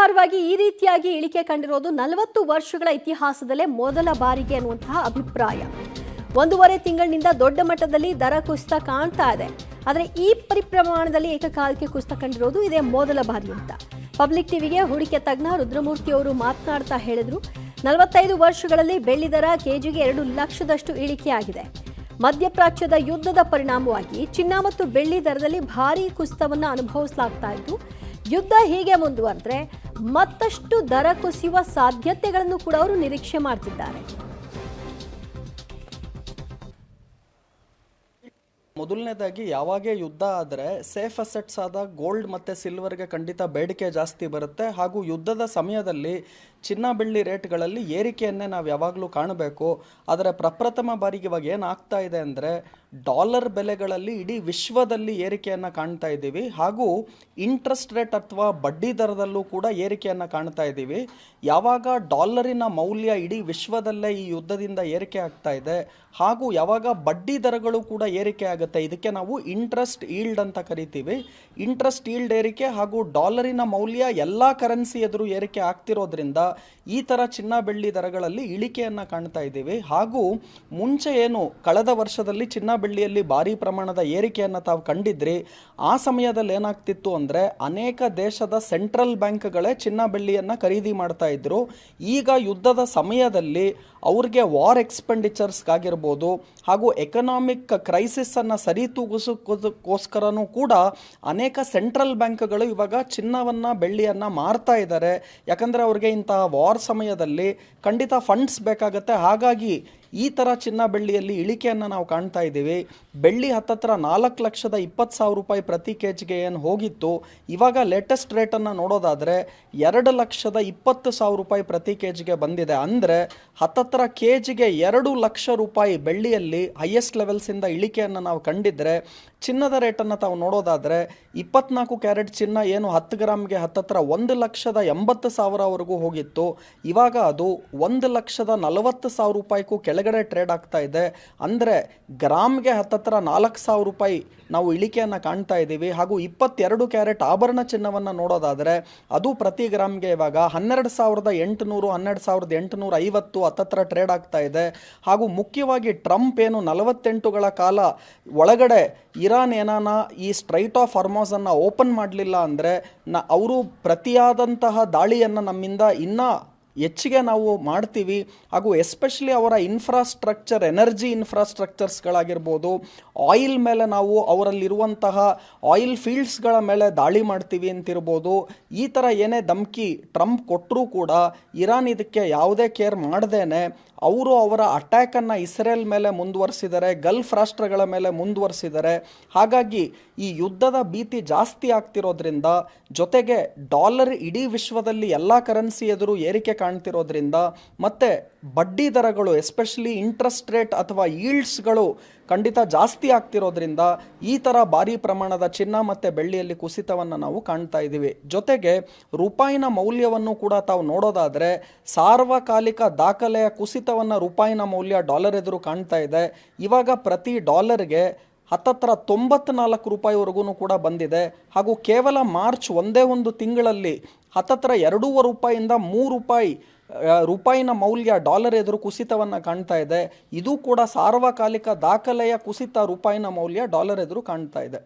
ವಿಚಾರವಾಗಿ ಈ ರೀತಿಯಾಗಿ ಇಳಿಕೆ ಕಂಡಿರೋದು 40 ವರ್ಷಗಳ ಇತಿಹಾಸದಲ್ಲೇ ಮೊದಲ ಬಾರಿಗೆ ಅನ್ನುವಂತಹ ಅಭಿಪ್ರಾಯ. 1.5 ತಿಂಗಳಿನಿಂದ ದೊಡ್ಡ ಮಟ್ಟದಲ್ಲಿ ದರ ಕುಸಿತ ಕಾಣ್ತಾ ಇದೆ. ಆದರೆ ಈ ಪರಿಪ್ರಮಾಣದಲ್ಲಿ ಏಕಕಾಲಕ್ಕೆ ಕುಸಿತ ಕಂಡಿರೋದು ಇದೇ ಮೊದಲ ಬಾರಿ ಅಂತ ಪಬ್ಲಿಕ್ ಟಿವಿಗೆ ಹೂಡಿಕೆ ತಜ್ಞ ರುದ್ರಮೂರ್ತಿ ಅವರು ಮಾತನಾಡ್ತಾ ಹೇಳಿದ್ರು. 45 ವರ್ಷಗಳಲ್ಲಿ ಬೆಳ್ಳಿ ದರ ಕೆಜಿಗೆ 2 ಲಕ್ಷದಷ್ಟು ಇಳಿಕೆಯಾಗಿದೆ. ಮಧ್ಯಪ್ರಾಚ್ಯದ ಯುದ್ಧದ ಪರಿಣಾಮವಾಗಿ ಚಿನ್ನ ಮತ್ತು ಬೆಳ್ಳಿ ದರದಲ್ಲಿ ಭಾರೀ ಕುಸಿತವನ್ನು ಅನುಭವಿಸಲಾಗ್ತಾ ಇದ್ದು, ಯುದ್ಧ ಹೀಗೆ ಮುಂದುವರೆದ್ರೆ ಮತ್ತಷ್ಟು ದರ ಕುಸಿಯುವ ಸಾಧ್ಯತೆಗಳನ್ನು ಕೂಡ ಅವರು ನಿರೀಕ್ಷೆ ಮಾಡ್ತಿದ್ದಾರೆ. ಮೊದಲನೇದಾಗಿ ಯಾವಾಗೇ ಯುದ್ಧ ಆದರೆ ಸೇಫ್ ಅಸೆಟ್ಸ್ ಆದ ಗೋಲ್ಡ್ ಮತ್ತು ಸಿಲ್ವರ್ಗೆ ಖಂಡಿತ ಬೇಡಿಕೆ ಜಾಸ್ತಿ ಬರುತ್ತೆ. ಹಾಗೂ ಯುದ್ಧದ ಸಮಯದಲ್ಲಿ ಚಿನ್ನ ಬೆಳ್ಳಿ ರೇಟ್ಗಳಲ್ಲಿ ಏರಿಕೆಯನ್ನೇ ನಾವು ಯಾವಾಗಲೂ ಕಾಣಬೇಕು. ಆದರೆ ಪ್ರಪ್ರಥಮ ಬಾರಿಗೆ ಇವಾಗ ಏನಾಗ್ತಾ ಇದೆ ಅಂದರೆ ಡಾಲರ್ ಬೆಲೆಗಳಲ್ಲಿ ಇಡೀ ವಿಶ್ವದಲ್ಲಿ ಏರಿಕೆಯನ್ನು ಕಾಣ್ತಾ ಇದ್ದೀವಿ. ಹಾಗೂ ಇಂಟ್ರೆಸ್ಟ್ ರೇಟ್ ಅಥವಾ ಬಡ್ಡಿ ದರದಲ್ಲೂ ಕೂಡ ಏರಿಕೆಯನ್ನು ಕಾಣ್ತಾ ಇದ್ದೀವಿ. ಯಾವಾಗ ಡಾಲರಿನ ಮೌಲ್ಯ ಇಡೀ ವಿಶ್ವದಲ್ಲೇ ಈ ಯುದ್ಧದಿಂದ ಏರಿಕೆ ಆಗ್ತಾ ಇದೆ, ಹಾಗೂ ಯಾವಾಗ ಬಡ್ಡಿ ದರಗಳು ಕೂಡ ಏರಿಕೆ ಆಗುತ್ತೆ, ಇದಕ್ಕೆ ನಾವು ಇಂಟ್ರೆಸ್ಟ್ ಈಲ್ಡ್ ಅಂತ ಕರಿತೀವಿ. ಇಂಟ್ರೆಸ್ಟ್ ಈಲ್ಡ್ ಏರಿಕೆ ಹಾಗೂ ಡಾಲರಿನ ಮೌಲ್ಯ ಎಲ್ಲ ಕರೆನ್ಸಿ ಎದುರು ಏರಿಕೆ ಆಗ್ತಿರೋದ್ರಿಂದ ಈ ಥರ ಚಿನ್ನ ಬೆಳ್ಳಿ ದರಗಳಲ್ಲಿ ಇಳಿಕೆಯನ್ನು ಕಾಣ್ತಾ ಇದ್ದೀವಿ. ಹಾಗೂ ಮುಂಚೆ ಏನು ಕಳೆದ ವರ್ಷದಲ್ಲಿ ಚಿನ್ನ ಬೆಳ್ಳಿಯಲ್ಲಿ ಭಾರಿ ಪ್ರಮಾಣದ ಏರಿಕೆಯನ್ನು ತಾವು ಕಂಡಿದ್ರಿ, ಆ ಸಮಯದಲ್ಲಿ ಏನಾಗ್ತಿತ್ತು ಅಂದರೆ ಅನೇಕ ದೇಶದ ಸೆಂಟ್ರಲ್ ಬ್ಯಾಂಕ್ಗಳೇ ಚಿನ್ನ ಬೆಳ್ಳಿಯನ್ನು ಖರೀದಿ ಮಾಡ್ತಾ ಇದ್ರು. ಈಗ ಯುದ್ಧದ ಸಮಯದಲ್ಲಿ ಅವ್ರಿಗೆ ವಾರ್ ಎಕ್ಸ್ಪೆಂಡಿಚರ್ಸ್ಗಾಗಿರ್ಬೋದು ಹಾಗೂ ಎಕನಾಮಿಕ್ ಕ್ರೈಸಿಸನ್ನು ಸರಿತೂಗಿಸೋಕ್ಕೋಸ್ಕರನೂ ಕೂಡ ಅನೇಕ ಸೆಂಟ್ರಲ್ ಬ್ಯಾಂಕ್ಗಳು ಇವಾಗ ಚಿನ್ನವನ್ನು ಬೆಳ್ಳಿಯನ್ನು ಮಾರ್ತಾ ಇದ್ದಾರೆ. ಯಾಕಂದರೆ ಅವ್ರಿಗೆ ಇಂತಹ ವಾರ್ ಸಮಯದಲ್ಲಿ ಖಂಡಿತ ಫಂಡ್ಸ್ ಬೇಕಾಗುತ್ತೆ. ಹಾಗಾಗಿ ಈ ಥರ ಚಿನ್ನ ಬೆಳ್ಳಿಯಲ್ಲಿ ಇಳಿಕೆಯನ್ನು ನಾವು ಕಾಣ್ತಾ ಇದ್ದೀವಿ. ಬೆಳ್ಳಿ ಹತ್ತತ್ರ 4,20,000 ರೂಪಾಯಿ ಪ್ರತಿ ಕೆಜಿಗೆ ಏನು ಹೋಗಿತ್ತು, ಇವಾಗ ಲೇಟೆಸ್ಟ್ ರೇಟನ್ನು ನೋಡೋದಾದರೆ 2,20,000 ರೂಪಾಯಿ ಪ್ರತಿ ಕೆಜಿಗೆ ಬಂದಿದೆ. ಅಂದರೆ ಹತ್ತತ್ರ ಕೆಜಿಗೆ 2 ಲಕ್ಷ ರೂಪಾಯಿ ಬೆಳ್ಳಿಯಲ್ಲಿ ಹೈಯೆಸ್ಟ್ ಲೆವೆಲ್ಸಿಂದ ಇಳಿಕೆಯನ್ನು ನಾವು ಕಂಡಿದ್ದರೆ, ಚಿನ್ನದ ರೇಟನ್ನು ತಾವು ನೋಡೋದಾದರೆ 24 ಕ್ಯಾರೆಟ್ ಚಿನ್ನ ಏನು 10 ಗ್ರಾಮ್ಗೆ ಹತ್ತತ್ರ 1,80,000ವರೆಗೂ ಹೋಗಿತ್ತು, ಇವಾಗ ಅದು 1,40,000 ರೂಪಾಯಿಗೂ ಕೆಳಗಡೆ ಟ್ರೇಡ್ ಆಗ್ತಾ ಇದೆ. ಅಂದರೆ ಗ್ರಾಮ್ಗೆ ಹತ್ತತ್ರ 4,000 ರೂಪಾಯಿ ನಾವು ಇಳಿಕೆಯನ್ನು ಕಾಣ್ತಾ ಇದ್ದೀವಿ. ಹಾಗೂ 22 ಕ್ಯಾರೆಟ್ ಆಭರಣ ಚಿನ್ನವನ್ನು ನೋಡೋದಾದರೆ ಅದು ಪ್ರತಿ ಗ್ರಾಮ್ಗೆ ಇವಾಗ 12,800 12,850 ಹತ್ತತ್ರ ಟ್ರೇಡ್ ಆಗ್ತಾ ಇದೆ. ಹಾಗೂ ಮುಖ್ಯವಾಗಿ ಟ್ರಂಪ್ ಏನು 48ಗಳ ಕಾಲ ಒಳಗಡೆ ಇರಾನ್ ಏನಾನ ಈ ಸ್ಟ್ರೈಟ್ ಆಫ್ ಹಾರ್ಮೋಸನ್ನು ಓಪನ್ ಮಾಡಲಿಲ್ಲ ಅಂದರೆ ಅವರು ಪ್ರತಿಯಾದಂತಹ ದಾಳಿಯನ್ನು ನಮ್ಮಿಂದ ಇನ್ನೂ ಹೆಚ್ಚಿಗೆ ನಾವು ಮಾಡ್ತೀವಿ. ಹಾಗೂ ಎಸ್ಪೆಷಲಿ ಅವರ ಇನ್ಫ್ರಾಸ್ಟ್ರಕ್ಚರ್, ಎನರ್ಜಿ ಇನ್ಫ್ರಾಸ್ಟ್ರಕ್ಚರ್ಸ್ಗಳಾಗಿರ್ಬೋದು, ಆಯಿಲ್ ಮೇಲೆ ನಾವು ಅವರಲ್ಲಿರುವಂತಹ ಆಯಿಲ್ ಫೀಲ್ಡ್ಸ್ಗಳ ಮೇಲೆ ದಾಳಿ ಮಾಡ್ತೀವಿ ಅಂತಿರ್ಬೋದು. ಈ ಥರ ಏನೇ ಧಮಕಿ ಟ್ರಂಪ್ ಕೊಟ್ಟರೂ ಕೂಡ ಇರಾನ್ ಇದಕ್ಕೆ ಯಾವುದೇ ಕೇರ್ ಮಾಡ್ದೇನೆ ಅವರು ಅವರ ಅಟ್ಯಾಕನ್ನು ಇಸ್ರೇಲ್ ಮೇಲೆ ಮುಂದುವರಿಸಿದ್ದಾರೆ, ಗಲ್ಫ್ ರಾಷ್ಟ್ರಗಳ ಮೇಲೆ ಮುಂದುವರಿಸಿದ್ದಾರೆ. ಹಾಗಾಗಿ ಈ ಯುದ್ಧದ ಭೀತಿ ಜಾಸ್ತಿ ಆಗ್ತಿರೋದ್ರಿಂದ, ಜೊತೆಗೆ ಡಾಲರ್ ಇಡೀ ವಿಶ್ವದಲ್ಲಿ ಎಲ್ಲ ಕರೆನ್ಸಿ ಎದುರು ಏರಿಕೆ ಕಾಣ್ತಿರೋದ್ರಿಂದ, ಮತ್ತು ಬಡ್ಡಿ ದರಗಳು ಎಸ್ಪೆಷಲಿ ಇಂಟ್ರೆಸ್ಟ್ ರೇಟ್ ಅಥವಾ ಈಲ್ಡ್ಸ್ಗಳು ಖಂಡಿತ ಜಾಸ್ತಿ ಆಗ್ತಿರೋದ್ರಿಂದ ಈ ಥರ ಭಾರಿ ಪ್ರಮಾಣದ ಚಿನ್ನ ಮತ್ತು ಬೆಳ್ಳಿಯಲ್ಲಿ ಕುಸಿತವನ್ನು ನಾವು ಕಾಣ್ತಾ ಇದ್ದೀವಿ. ಜೊತೆಗೆ ರೂಪಾಯಿನ ಮೌಲ್ಯವನ್ನು ಕೂಡ ತಾವು ನೋಡೋದಾದರೆ ಸಾರ್ವಕಾಲಿಕ ದಾಖಲೆಯ ಕುಸಿತವನ್ನು ರೂಪಾಯಿನ ಮೌಲ್ಯ ಡಾಲರ್ ಎದುರು ಕಾಣ್ತಾ ಇದೆ. ಇವಾಗ ಪ್ರತಿ ಡಾಲರ್ಗೆ ಹತ್ತತ್ರ 94 ರೂಪಾಯಿವರೆಗೂ ಕೂಡ ಬಂದಿದೆ. ಹಾಗೂ ಕೇವಲ ಮಾರ್ಚ್ ಒಂದೇ ಒಂದು ತಿಂಗಳಲ್ಲಿ ಹತ್ತತ್ರ 2.5 ರೂಪಾಯಿಯಿಂದ 3 ರೂಪಾಯಿ ರೂಪಾಯಿನ ಮೌಲ್ಯ ಡಾಲರ್ ಎದುರು ಕುಸಿತವನ್ನು ಕಾಣ್ತಾ ಇದೆ. ಇದು ಕೂಡ ಸಾರ್ವಕಾಲಿಕ ದಾಖಲೆಯ ಕುಸಿತ ರೂಪಾಯಿನ ಮೌಲ್ಯ ಡಾಲರ್ ಎದುರು ಕಾಣ್ತಾ ಇದೆ.